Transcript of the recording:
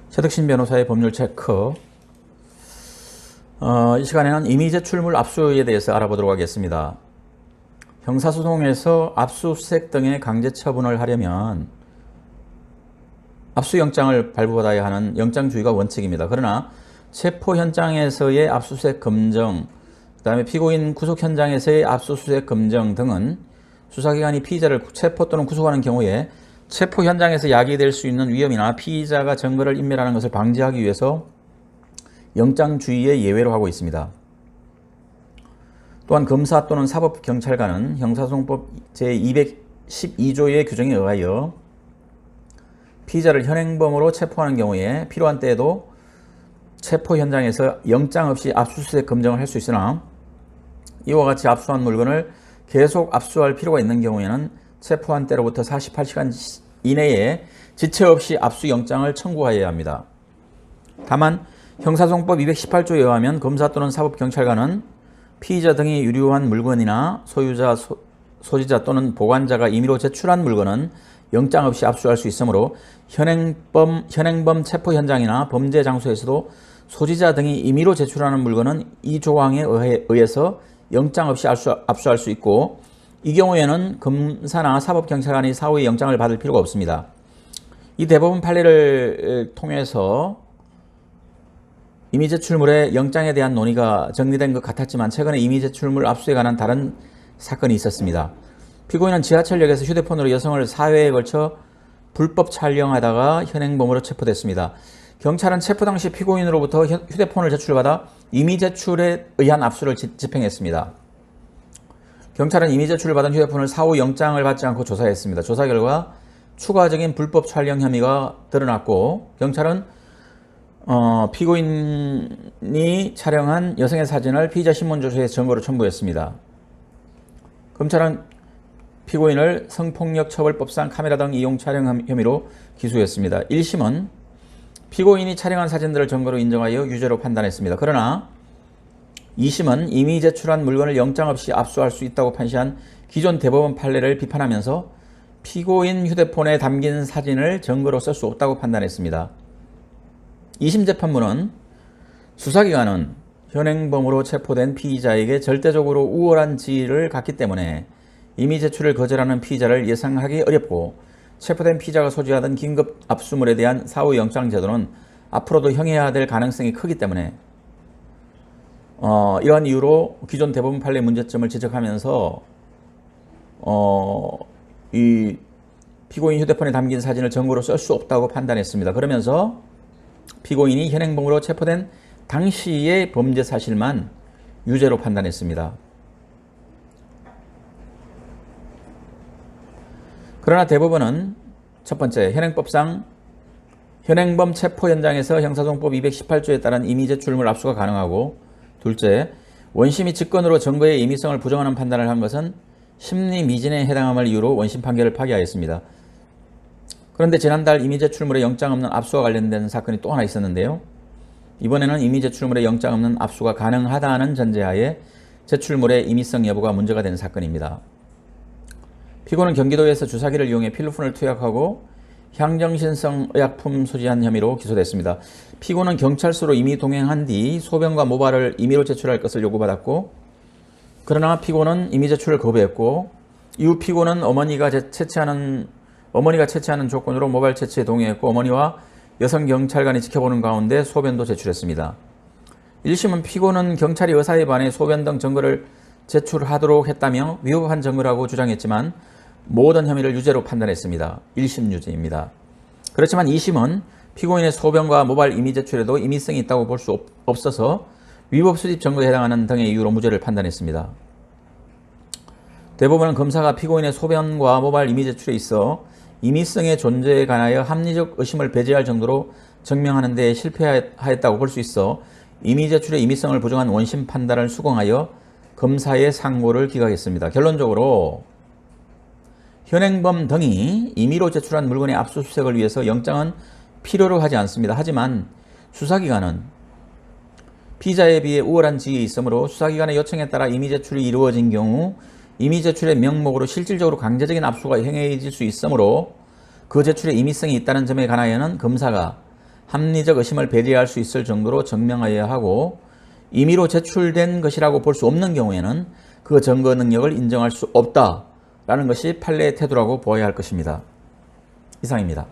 최덕신 변호사의 법률 체크. 이 시간에는 임의 제출물 압수에 대해서 알아보도록 하겠습니다. 형사소송에서 압수수색 등의 강제 처분을 하려면 압수영장을 발부받아야 하는 영장주의가 원칙입니다. 그러나 체포 현장에서의 압수수색 검정, 그 다음에 피고인 구속 현장에서의 압수수색 검정 등은 수사기관이 피의자를 체포 또는 구속하는 경우에 체포 현장에서 야기될 수 있는 위험이나 피의자가 증거를 인멸하는 것을 방지하기 위해서 영장주의의 예외로 하고 있습니다. 또한 검사 또는 사법경찰관은 형사소송법 제212조의 규정에 의하여 피의자를 현행범으로 체포하는 경우에 필요한 때에도 체포 현장에서 영장 없이 압수수색 검정을 할 수 있으나 이와 같이 압수한 물건을 계속 압수할 필요가 있는 경우에는 체포한 때로부터 48시간 이내에 지체 없이 압수영장을 청구하여야 합니다. 다만 형사소송법 218조에 의하면 검사 또는 사법경찰관은 피의자 등이 유류한 물건이나 소유자, 소지자 또는 보관자가 임의로 제출한 물건은 영장 없이 압수할 수 있으므로 현행범 체포 현장이나 범죄 장소에서도 소지자 등이 임의로 제출하는 물건은 이 조항에 의해서 영장 없이 압수할 수 있고, 이 경우에는 검사나 사법경찰관이 사후에 영장을 받을 필요가 없습니다. 이 대법원 판례를 통해서 임의제출물의 영장에 대한 논의가 정리된 것 같았지만 최근에 임의제출물 압수에 관한 다른 사건이 있었습니다. 피고인은 지하철역에서 휴대폰으로 여성을 4회에 걸쳐 불법 촬영하다가 현행범으로 체포됐습니다. 경찰은 체포 당시 피고인으로부터 휴대폰을 제출받아 임의제출에 의한 압수를 집행했습니다. 경찰은 임의제출을 받은 휴대폰을 사후 영장을 받지 않고 조사했습니다. 조사 결과 추가적인 불법 촬영 혐의가 드러났고, 경찰은 피고인이 촬영한 여성의 사진을 피의자 신문조서에 증거로 첨부했습니다. 검찰은 피고인을 성폭력처벌법상 카메라 등 이용 촬영 혐의로 기소했습니다. 1심은 피고인이 촬영한 사진들을 증거로 인정하여 유죄로 판단했습니다. 그러나 2심은 임의 제출한 물건을 영장 없이 압수할 수 있다고 판시한 기존 대법원 판례를 비판하면서 피고인 휴대폰에 담긴 사진을 증거로 쓸 수 없다고 판단했습니다. 2심 재판부는 수사기관은 현행범으로 체포된 피의자에게 절대적으로 우월한 지위를 갖기 때문에 임의 제출을 거절하는 피의자를 예상하기 어렵고, 체포된 피의자가 소지하던 긴급 압수물에 대한 사후 영장 제도는 앞으로도 형해야 될 가능성이 크기 때문에 이러한 이유로 기존 대법원 판례 문제점을 지적하면서 이 피고인 휴대폰에 담긴 사진을 증거로 쓸 수 없다고 판단했습니다. 그러면서 피고인이 현행범으로 체포된 당시의 범죄 사실만 유죄로 판단했습니다. 그러나 대법원은 첫 번째, 현행법상 현행범 체포 현장에서 형사소송법 218조에 따른 임의제출물 압수가 가능하고, 둘째, 원심이 직권으로 증거의 임의성을 부정하는 판단을 한 것은 심리미진에 해당함을 이유로 원심 판결을 파기하였습니다. 그런데 지난달 임의제출물의 영장 없는 압수와 관련된 사건이 또 하나 있었는데요. 이번에는 임의제출물의 영장 없는 압수가 가능하다는 전제하에 제출물의 임의성 여부가 문제가 된 사건입니다. 피고는 경기도에서 주사기를 이용해 필로폰을 투약하고 향정신성 의약품 소지한 혐의로 기소됐습니다. 피고는 경찰서로 임의 동행한 뒤 소변과 모발을 임의로 제출할 것을 요구받았고, 그러나 피고는 임의 제출을 거부했고, 이후 피고는 어머니가 채취하는 조건으로 모발 채취에 동의했고, 어머니와 여성 경찰관이 지켜보는 가운데 소변도 제출했습니다. 1심은 피고는 경찰이 의사에 반해 소변 등 증거를 제출하도록 했다며 위법한 증거라고 주장했지만 모든 혐의를 유죄로 판단했습니다. 1심 유죄입니다. 그렇지만 2심은 피고인의 소변과 모발 임의 제출에도 임의성이 있다고 볼 수 없어서 위법 수집 증거에 해당하는 등의 이유로 무죄를 판단했습니다. 대법원은 검사가 피고인의 소변과 모발 임의 제출에 있어 임의성의 존재에 관하여 합리적 의심을 배제할 정도로 증명하는 데 실패하였다고 볼 수 있어 임의 제출의 임의성을 부정한 원심 판단을 수긍하여 검사의 상고를 기각했습니다. 결론적으로 현행범 등이 임의로 제출한 물건의 압수수색을 위해서 영장은 필요로 하지 않습니다. 하지만 수사기관은 피의자에 비해 우월한 지위에 있으므로 수사기관의 요청에 따라 임의 제출이 이루어진 경우 임의 제출의 명목으로 실질적으로 강제적인 압수가 행해질 수 있으므로 그 제출에 임의성이 있다는 점에 관하여는 검사가 합리적 의심을 배제할 수 있을 정도로 증명하여야 하고 임의로 제출된 것이라고 볼 수 없는 경우에는 그 증거 능력을 인정할 수 없다라는 것이 판례의 태도라고 보아야 할 것입니다. 이상입니다.